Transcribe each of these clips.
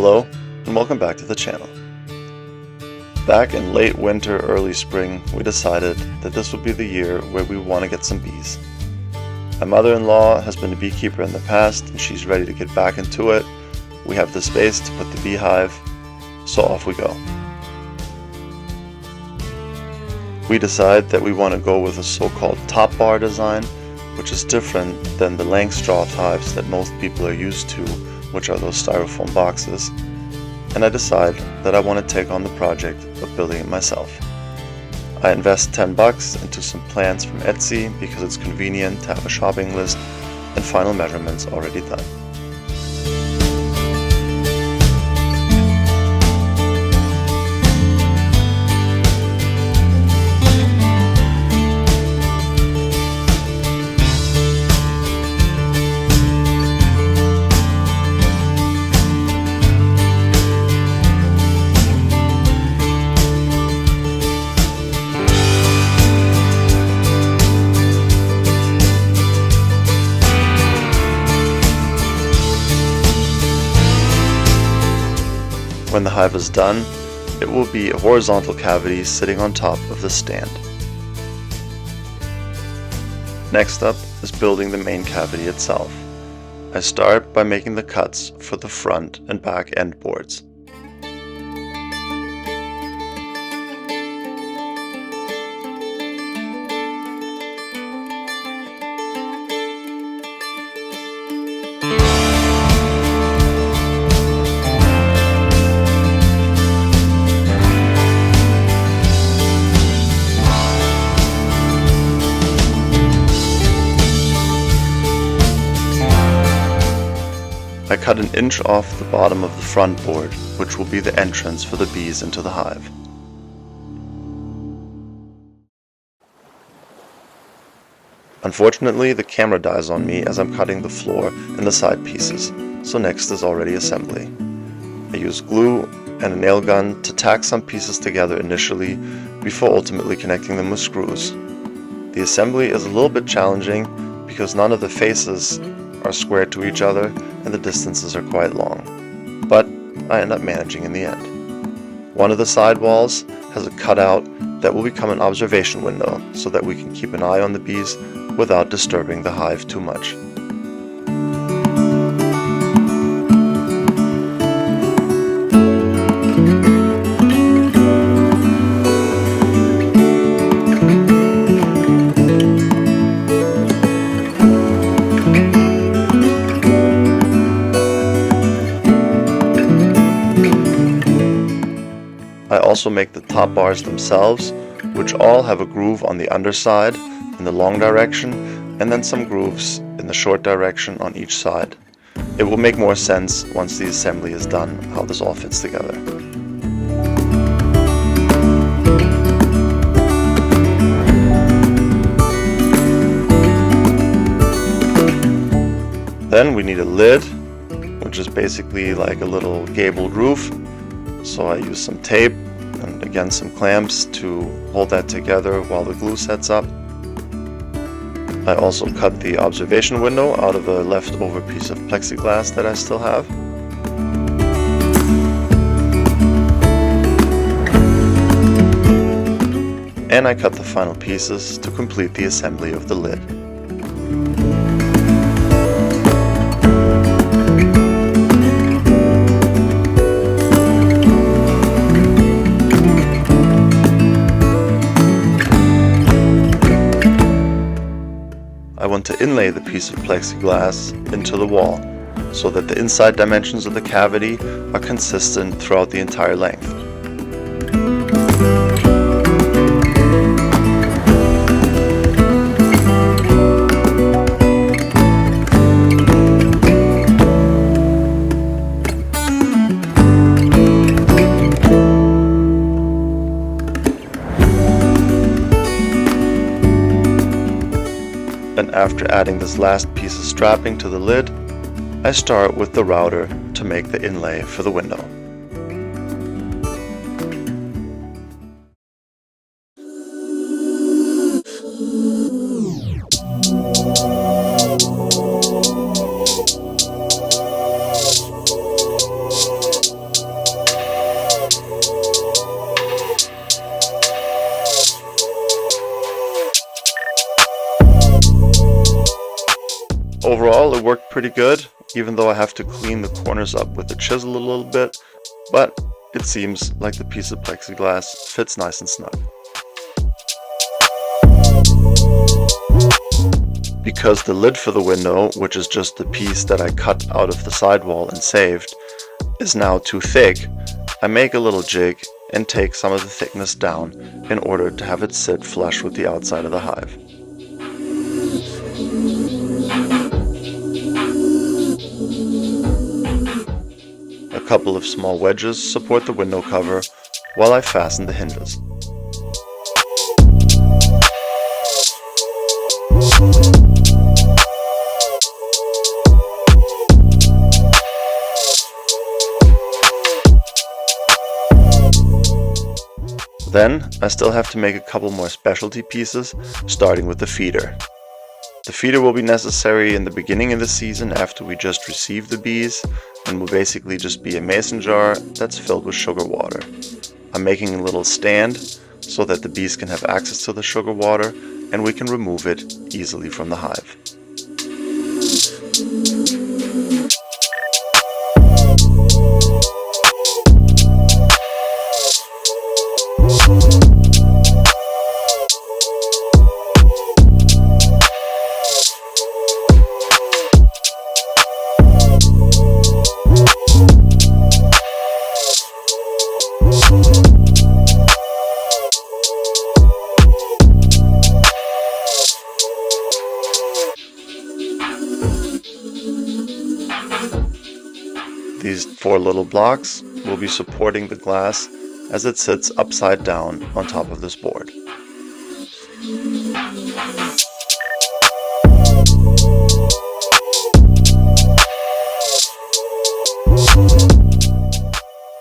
Hello, and welcome back to the channel. Back in late winter, early spring, we decided that this would be the year where we want to get some bees. My mother-in-law has been a beekeeper in the past, and she's ready to get back into it. We have the space to put the beehive, so off we go. We decide that we want to go with a so-called top bar design, which is different than the Langstroth hives that most people are used to, which are those styrofoam boxes. And I decide that I want to take on the project of building it myself. I invest $10 into some plans from Etsy because it's convenient to have a shopping list and final measurements already done. When the hive is done, it will be a horizontal cavity sitting on top of the stand. Next up is building the main cavity itself. I start by making the cuts for the front and back end boards. I cut an inch off the bottom of the front board, which will be the entrance for the bees into the hive. Unfortunately, the camera dies on me as I'm cutting the floor and the side pieces, so next is already assembly. I use glue and a nail gun to tack some pieces together initially before ultimately connecting them with screws. The assembly is a little bit challenging because none of the faces are square to each other and the distances are quite long, but I end up managing in the end. One of the side walls has a cutout that will become an observation window so that we can keep an eye on the bees without disturbing the hive too much. I also make the top bars themselves, which all have a groove on the underside in the long direction and then some grooves in the short direction on each side. It will make more sense once the assembly is done how this all fits together. Then we need a lid, which is basically like a little gabled roof. So I use some tape and again some clamps to hold that together while the glue sets up. I also cut the observation window out of a leftover piece of plexiglass that I still have. And I cut the final pieces to complete the assembly of the lid. I want to inlay the piece of plexiglass into the wall so that the inside dimensions of the cavity are consistent throughout the entire length. And after adding this last piece of strapping to the lid, I start with the router to make the inlay for the window. worked pretty good, even though I have to clean the corners up with the chisel a little bit, but it seems like the piece of plexiglass fits nice and snug. Because the lid for the window, which is just the piece that I cut out of the sidewall and saved, is now too thick, I make a little jig and take some of the thickness down in order to have it sit flush with the outside of the hive. A couple of small wedges support the window cover while I fasten the hinges. Then I still have to make a couple more specialty pieces, starting with the feeder. The feeder will be necessary in the beginning of the season after we just receive the bees, and will basically just be a mason jar that's filled with sugar water. I'm making a little stand so that the bees can have access to the sugar water and we can remove it easily from the hive. These 4 little blocks will be supporting the glass as it sits upside down on top of this board.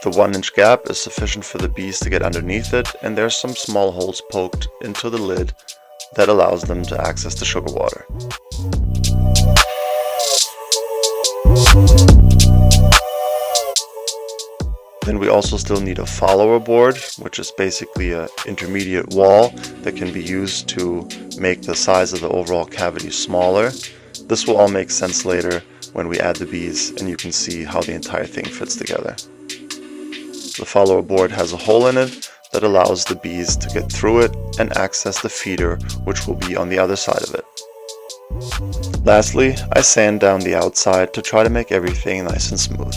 The 1-inch gap is sufficient for the bees to get underneath it, and there's some small holes poked into the lid that allows them to access the sugar water. Then we also still need a follower board, which is basically an intermediate wall that can be used to make the size of the overall cavity smaller. This will all make sense later when we add the bees and you can see how the entire thing fits together. The follower board has a hole in it that allows the bees to get through it and access the feeder, which will be on the other side of it. Lastly, I sand down the outside to try to make everything nice and smooth.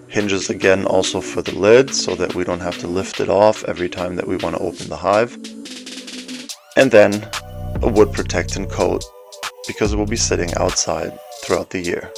Hinges again also for the lid so that we don't have to lift it off every time that we want to open the hive. And then a wood protectant coat because it will be sitting outside throughout the year.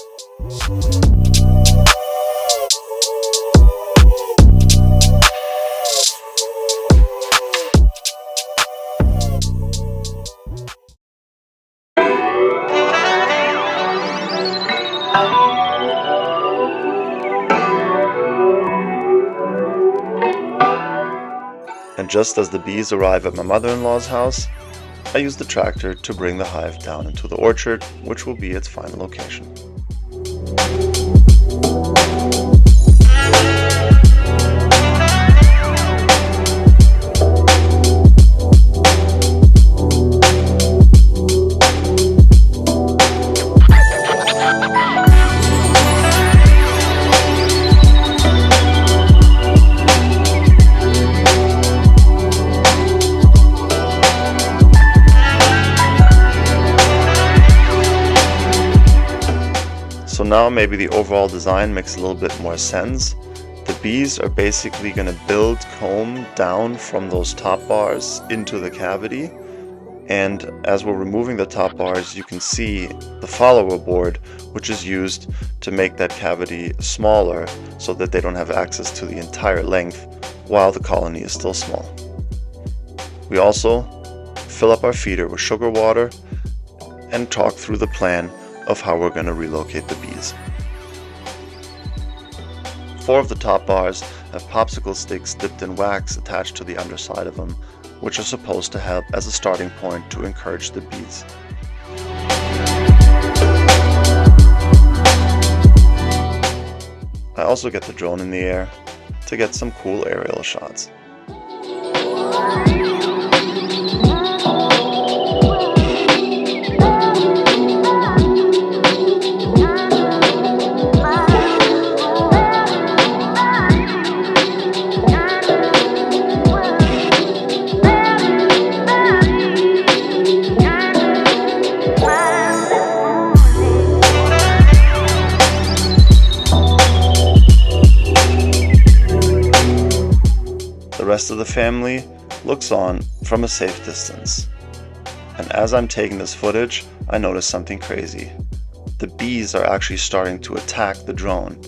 And just as the bees arrive at my mother-in-law's house, I use the tractor to bring the hive down into the orchard, which will be its final location. So now maybe the overall design makes a little bit more sense. The bees are basically going to build comb down from those top bars into the cavity. And as we're removing the top bars, you can see the follower board, which is used to make that cavity smaller so that they don't have access to the entire length while the colony is still small. We also fill up our feeder with sugar water and talk through the plan of how we're going to relocate the bees. 4 of the top bars have popsicle sticks dipped in wax attached to the underside of them, which are supposed to help as a starting point to encourage the bees. I also get the drone in the air to get some cool aerial shots. The rest of the family looks on from a safe distance. And as I'm taking this footage, I notice something crazy. The bees are actually starting to attack the drone.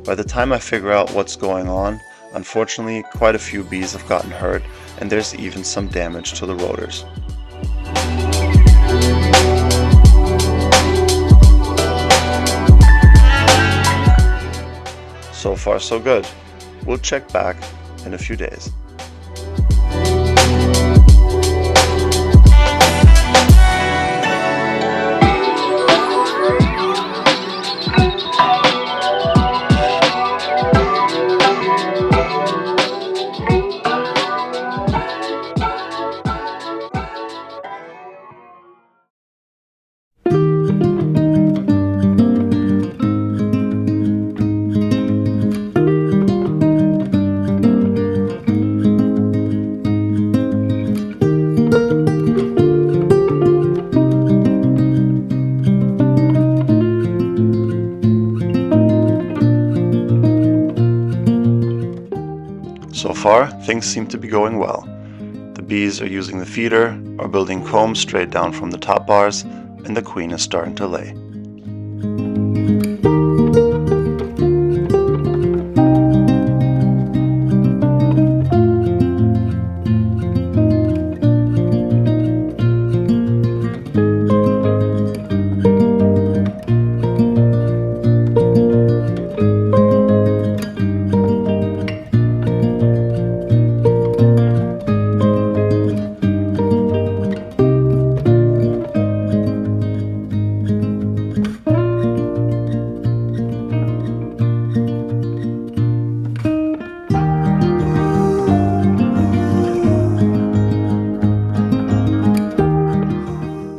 By the time I figure out what's going on, unfortunately quite a few bees have gotten hurt, and there's even some damage to the rotors. So far so good. We'll check back in a few days. So far, things seem to be going well. The bees are using the feeder, are building combs straight down from the top bars, and the queen is starting to lay.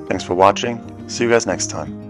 Thanks for watching. See you guys next time.